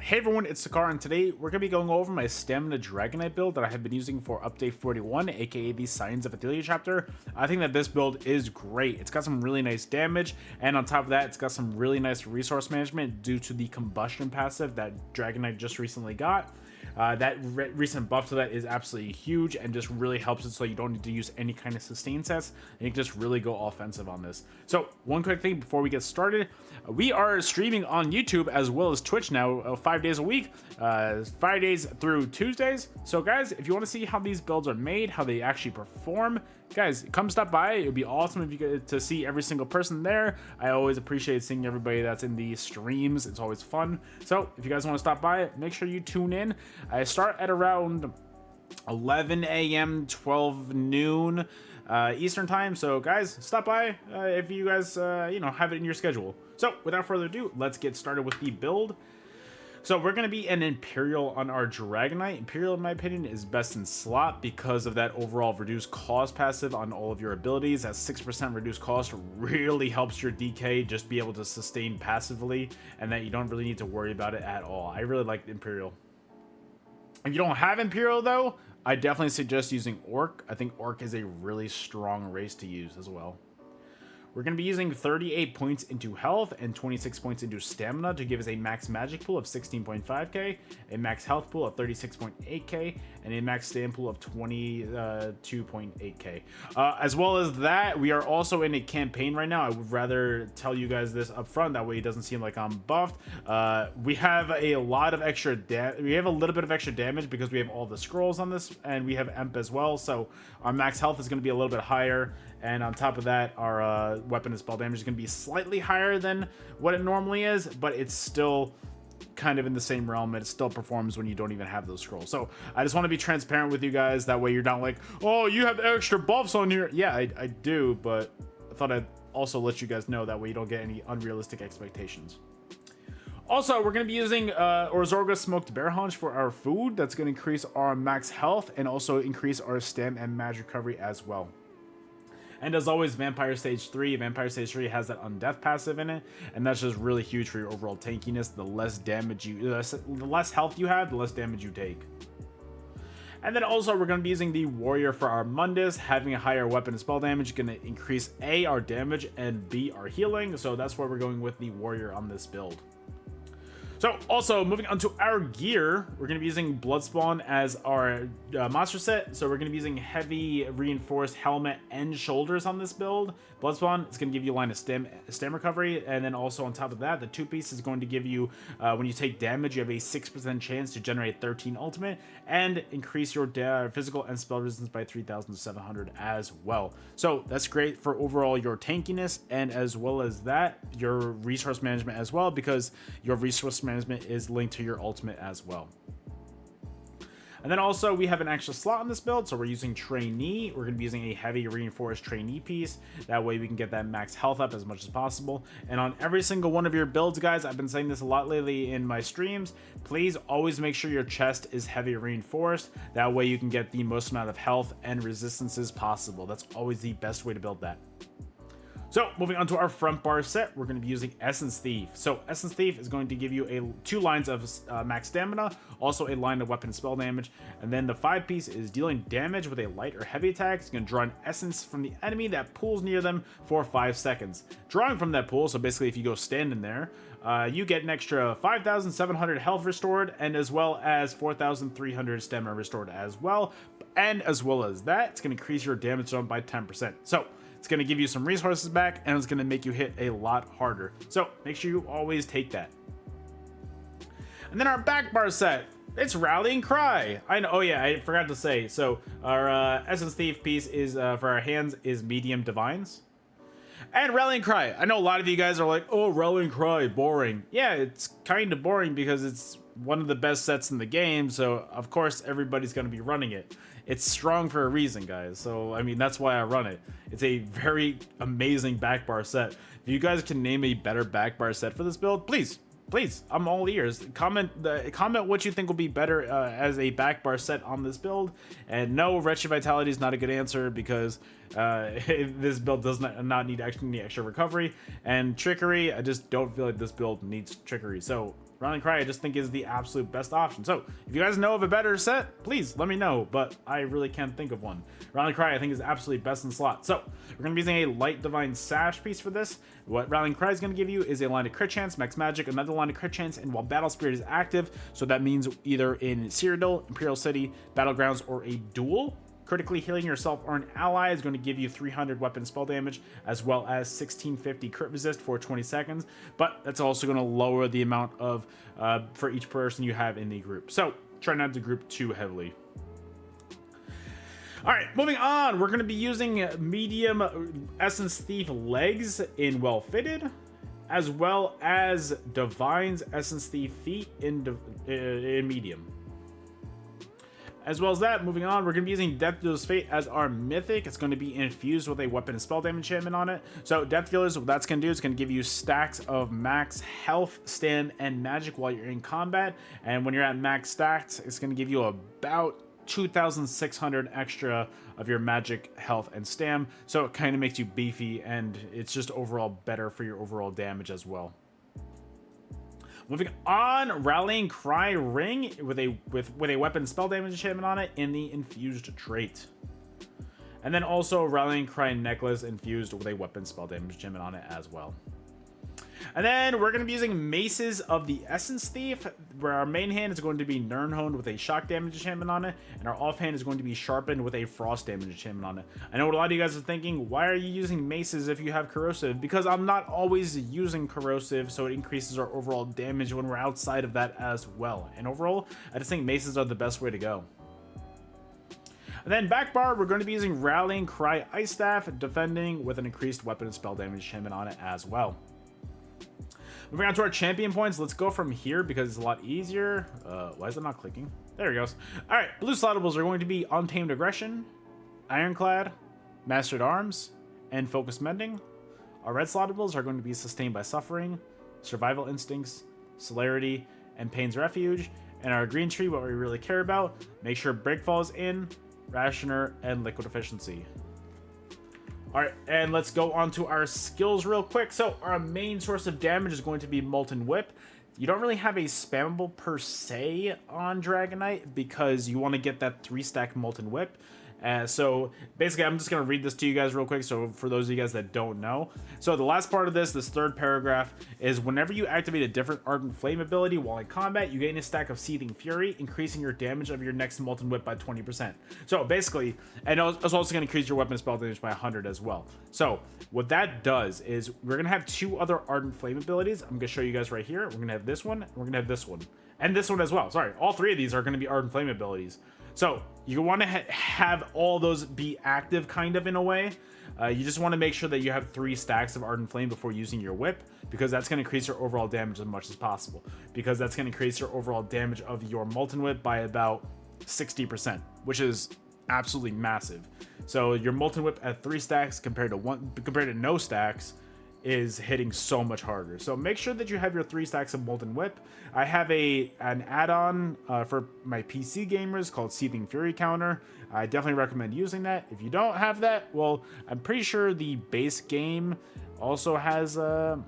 Hey everyone, it's Sekaar, and today we're going to be going over my Stamina Dragonite build that I have been using for update 41, aka the Scions of Ithelia chapter. I think that this build is great. It's got some really nice damage, and on top of that, it's got some really nice resource management due to the combustion passive that Dragonite just recently got. That recent buff to that is absolutely huge and just really helps it so you don't need to use any kind of sustain sets, and you can just really go offensive on this. So one quick thing before we get started, we are streaming on YouTube as well as Twitch now 5 days a week, Fridays through Tuesdays. So guys, if you want to see how these builds are made, how they actually perform, guys, come stop by. It would be awesome if you get to see every single person there. I always appreciate seeing everybody that's in the streams. It's always fun. So if you guys want to stop by, make sure you tune in. I start at around 11 a.m., 12 noon Eastern time. So guys, stop by if you guys have it in your schedule. So without further ado, let's get started with the build. So we're going to be an Imperial on our Dragonite. Imperial, in my opinion, is best in slot because of that overall reduced cost passive on all of your abilities. That 6% reduced cost really helps your DK just be able to sustain passively, and that you don't really need to worry about it at all. I really like Imperial. If you don't have Imperial, though, I definitely suggest using Orc. I think Orc is a really strong race to use as well. We're going to be using 38 points into health and 26 points into stamina to give us a max magic pool of 16.5k, a max health pool of 36.8k, and a max stam pool of 22.8k. As well as that, we are also in a campaign right now. I would rather tell you guys this up front, that way it doesn't seem like I'm buffed. We have a lot of extra we have a little bit of extra damage because we have all the scrolls on this, and we have Emp as well, so our max health is going to be a little bit higher. And on top of that, our weapon and spell damage is going to be slightly higher than what it normally is, but it's still kind of in the same realm. It still performs when you don't even have those scrolls. So I just want to be transparent with you guys. That way you're not like, oh, you have extra buffs on here. Yeah, I do, but I thought I'd also let you guys know. That way you don't get any unrealistic expectations. Also, we're going to be using Orzorga Smoked Bear Haunch for our food. That's going to increase our max health and also increase our stam and magic recovery as well. And as always, Vampire Stage 3 has that Undeath passive in it, and that's just really huge for your overall tankiness. The less damage the less health you have, the less damage you take. And then also, we're going to be using the Warrior for our Mundus. Having a higher weapon and spell damage is going to increase A, our damage, and B, our healing. So that's why we're going with the Warrior on this build. So also moving on to our gear, we're going to be using Bloodspawn as our monster set. So we're going to be using heavy reinforced helmet and shoulders on this build. Bloodspawn is going to give you a line of stam recovery, and then also on top of that, the two-piece is going to give you, when you take damage, you have a 6% chance to generate 13 ultimate and increase your physical and spell resistance by 3,700 as well. So that's great for overall your tankiness, and as well as that, your resource management as well, because your resource management is linked to your ultimate as well. And then also we have an extra slot on this build, so we're using Trainee. We're going to be using a heavy reinforced Trainee piece. That way we can get that max health up as much as possible. And on every single one of your builds, guys, I've been saying this a lot lately in my streams, please always make sure your chest is heavy reinforced. That way you can get the most amount of health and resistances possible. That's always the best way to build that. So moving on to our front bar set, we're going to be using Essence Thief. So Essence Thief is going to give you two lines of max stamina, also a line of weapon and spell damage, and then the 5-piece is dealing damage with a light or heavy attack. It's going to draw an essence from the enemy that pulls near them for 5 seconds. Drawing from that pool, so basically if you go stand in there, you get an extra 5,700 health restored, and as well as 4,300 stamina restored as well. And as well as that, it's going to increase your damage zone by 10%. So it's going to give you some resources back, and it's going to make you hit a lot harder. So make sure you always take that. And then our back bar set, it's Rallying Cry. I know. Oh yeah, I forgot to say. So our Essence Thief piece is for our hands is Medium Divines. And Rallying Cry. I know a lot of you guys are like, oh, Rallying Cry, boring. Yeah, it's kind of boring because it's one of the best sets in the game, so of course everybody's going to be running it. It's strong for a reason, guys, so I mean that's why I run it. It's a very amazing back bar set. If you guys can name a better back bar set for this build, please, I'm all ears. Comment what you think will be better as a back bar set on this build. And no, Wretched Vitality is not a good answer because this build does not need any extra recovery. And Trickery, I just don't feel like this build needs Trickery. So Rallying Cry I just think is the absolute best option. So if you guys know of a better set, please let me know, but I really can't think of one. Rallying Cry I think is absolutely best in slot. So we're going to be using a Light Divine Sash piece for this. What Rallying Cry is going to give you is a line of crit chance, max magic, another line of crit chance, and while Battle Spirit is active, so that means either in Cyrodiil, Imperial City, Battlegrounds, or a duel, critically healing yourself or an ally is going to give you 300 weapon spell damage, as well as 1650 crit resist for 20 seconds, but that's also going to lower the amount of for each person you have in the group. So try not to group too heavily. All right, moving on, we're going to be using medium Essence Thief legs in Well Fitted, as well as Divine's Essence Thief feet in medium. As well as that, moving on, we're going to be using Death Dealer's Fate as our mythic. It's going to be infused with a weapon and spell damage enchantment on it. So Death Dealer's, what that's going to do is going to give you stacks of max health, stam, and magic while you're in combat. And when you're at max stats, it's going to give you about 2,600 extra of your magic, health, and stam. So it kind of makes you beefy, and it's just overall better for your overall damage as well. Moving on, Rallying Cry Ring with a weapon spell damage enchantment on it in the infused trait. And then also Rallying Cry Necklace infused with a weapon spell damage enchantment on it as well. And then we're going to be using Maces of the Essence Thief, where our main hand is going to be Nirnhoned with a shock damage enchantment on it, and our offhand is going to be Sharpened with a frost damage enchantment on it. I know what a lot of you guys are thinking, why are you using Maces if you have Corrosive? Because I'm not always using Corrosive, so it increases our overall damage when we're outside of that as well. And overall, I just think Maces are the best way to go. And then back bar, we're going to be using Rallying Cry Ice Staff, defending with an increased weapon and spell damage enchantment on it as well. Moving on to our champion points, let's go from here because it's a lot easier. Why is it not clicking? There it goes. All right, blue slottables are going to be Untamed Aggression, Ironclad, Mastered Arms, and Focused Mending. Our red slottables are going to be Sustained by Suffering, Survival Instincts, Celerity, and Pain's Refuge. And our green tree, what we really care about, make sure Breakfall is in, Rationer, and Liquid Efficiency. All right, and let's go on to our skills real quick. So our main source of damage is going to be Molten Whip. You don't really have a spammable per se on Dragonite because you want to get that 3-stack Molten Whip. So basically, I'm just going to read this to you guys real quick. So for those of you guys that don't know. So the last part of this third paragraph, is whenever you activate a different Ardent Flame ability while in combat, you gain a stack of Seething Fury, increasing your damage of your next Molten Whip by 20%. So basically, and it's also going to increase your weapon spell damage by 100 as well. So what that does is we're going to have two other Ardent Flame abilities. I'm going to show you guys right here. We're going to have this one, and we're going to have this one. And this one as well. Sorry, all three of these are going to be Ardent Flame abilities. So you want to have all those be active kind of in a way. You just want to make sure that you have 3 stacks of Ardent Flame before using your whip, because that's going to increase your overall damage as much as possible. Because that's going to increase your overall damage of your Molten Whip by about 60%, which is absolutely massive. So your Molten Whip at 3 stacks compared to no stacks is hitting so much harder. So make sure that you have your 3 stacks of Molten Whip. I have an add-on for my PC gamers called Seething Fury Counter. I definitely recommend using that. If you don't have that, well, I'm pretty sure the base game also has the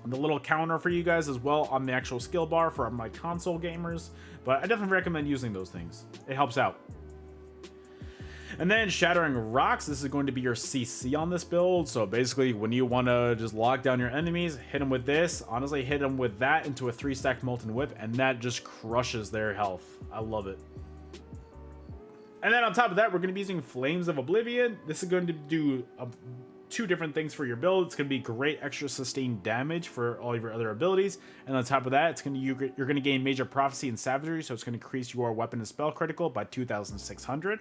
little counter for you guys as well on the actual skill bar for my console gamers. But I definitely recommend using those things. It helps out. And then Shattering Rocks, this is going to be your CC on this build. So basically, when you want to just lock down your enemies, hit them with this. Honestly, hit them with that into a 3-stack Molten Whip, and that just crushes their health. I love it. And then on top of that, we're going to be using Flames of Oblivion. This is going to do 2 different things for your build. It's going to be great extra sustained damage for all of your other abilities. And on top of that, you're going to gain Major Prophecy and Savagery, so it's going to increase your weapon and spell critical by 2,600.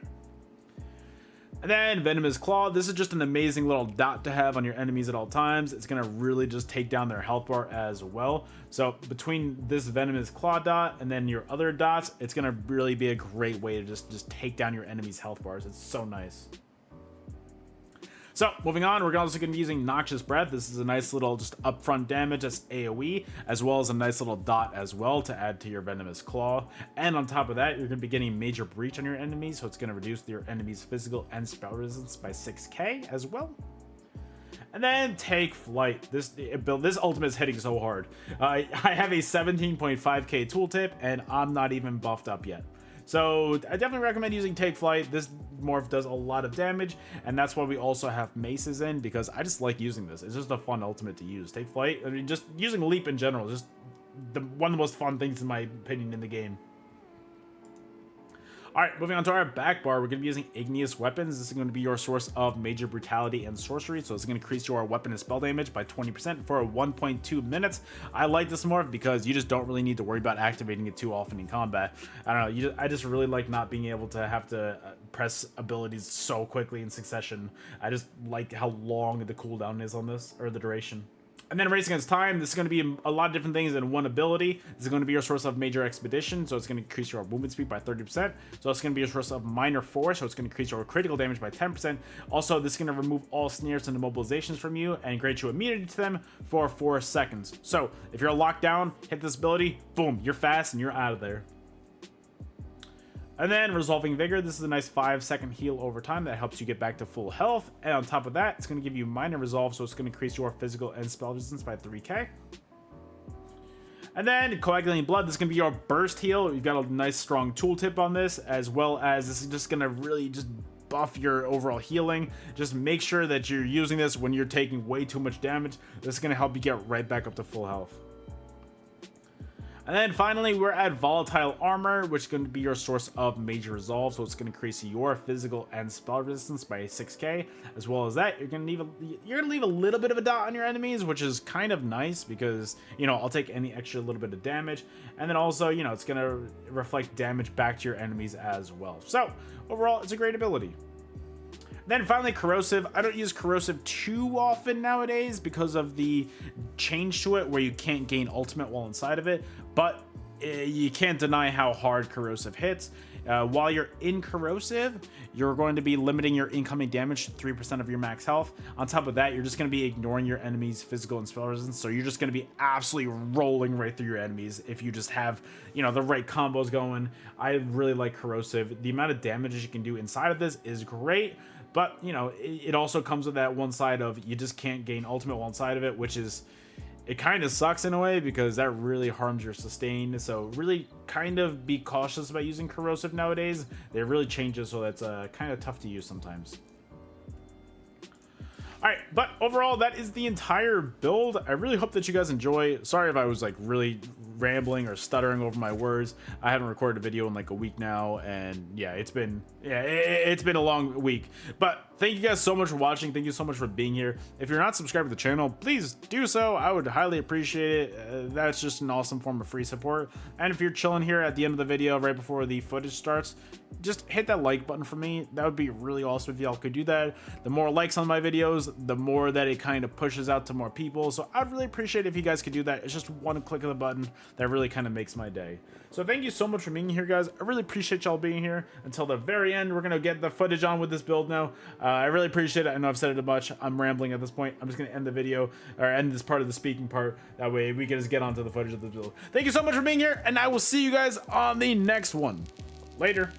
And then Venomous Claw, this is just an amazing little dot to have on your enemies at all times. It's going to really just take down their health bar as well. So between this Venomous Claw dot and then your other dots, it's going to really be a great way to just take down your enemies' health bars. It's so nice. So moving on, we're also going to be using Noxious Breath. This is a nice little just upfront damage that's AoE, as well as a nice little dot as well to add to your Venomous Claw. And on top of that, you're going to be getting Major Breach on your enemies, so it's going to reduce your enemies' physical and spell resistance by 6k as well. And then take flight. This ultimate is hitting so hard. I have a 17.5k tooltip, and I'm not even buffed up yet. So I definitely recommend using Take Flight. This morph does a lot of damage, and that's why we also have maces in, because I just like using this. It's just a fun ultimate to use. Take Flight, I mean, just using Leap in general, just one of the most fun things in my opinion in the game. All right, moving on to our back bar, we're going to be using igneous weapons. This is going to be your source of major brutality and sorcery, so it's going to increase your weapon and spell damage by 20% for 1.2 minutes. I like this morph because you just don't really need to worry about activating it too often in combat. I don't know, I just really like not being able to have to press abilities so quickly in succession. I just like how long the cooldown is on this, or the duration. And then Race Against Time, this is going to be a lot of different things in one ability. This is going to be your source of Major Expedition, so it's going to increase your movement speed by 30%. So it's going to be your source of Minor Force, so it's going to increase your critical damage by 10%. Also, this is going to remove all snares and immobilizations from you and grant you immunity to them for 4 seconds. So if you're locked down, hit this ability, boom, you're fast and you're out of there. And then Resolving Vigor, this is a nice 5-second heal over time that helps you get back to full health. And on top of that, it's going to give you Minor Resolve, so it's going to increase your physical and spell resistance by 3k. And then Coagulating Blood, this is going to be your burst heal. You've got a nice strong tooltip on this, as well as this is just going to really just buff your overall healing. Just make sure that you're using this when you're taking way too much damage. This is going to help you get right back up to full health. And then finally, we're at Volatile Armor, which is going to be your source of Major Resolve. So it's going to increase your physical and spell resistance by 6k. As well as that, you're going to leave a little bit of a dot on your enemies, which is kind of nice because, you know, I'll take any extra little bit of damage. And then also, you know, it's going to reflect damage back to your enemies as well. So overall, it's a great ability. Then finally, Corrosive. I don't use Corrosive too often nowadays because of the change to it where you can't gain ultimate while inside of it, but you can't deny how hard Corrosive hits. While you're in Corrosive, you're going to be limiting your incoming damage to 3% of your max health. On top of that, you're just going to be ignoring your enemy's physical and spell resistance, so you're just going to be absolutely rolling right through your enemies if you just have, you know, the right combos going. I really like Corrosive. The amount of damage you can do inside of this is great. But, you know, it also comes with that one side of you just can't gain ultimate while inside of it, which is, it kind of sucks in a way because that really harms your sustain. So really kind of be cautious about using Corrosive nowadays. They really change it, so that's kind of tough to use sometimes. All right, but overall, that is the entire build. I really hope that you guys enjoy. Sorry if I was like really rambling or stuttering over my words. I haven't recorded a video in like a week now, and yeah, it's been a long week. But thank you guys so much for watching. Thank you so much for being here. If you're not subscribed to the channel, please do so. I would highly appreciate it. That's just an awesome form of free support. And if you're chilling here at the end of the video, right before the footage starts, just hit that like button for me. That would be really awesome if y'all could do that. The more likes on my videos, the more that it kind of pushes out to more people. So I'd really appreciate it if you guys could do that. It's just one click of the button that really kind of makes my day. So thank you so much for being here, guys. I really appreciate y'all being here until the very end. We're gonna get the footage on with this build now. I really appreciate it. I know I've said it a bunch. I'm rambling at this point. I'm just gonna end the video, or end this part of the speaking part. That way we can just get onto the footage of the build. Thank you so much for being here, and I will see you guys on the next one. Later.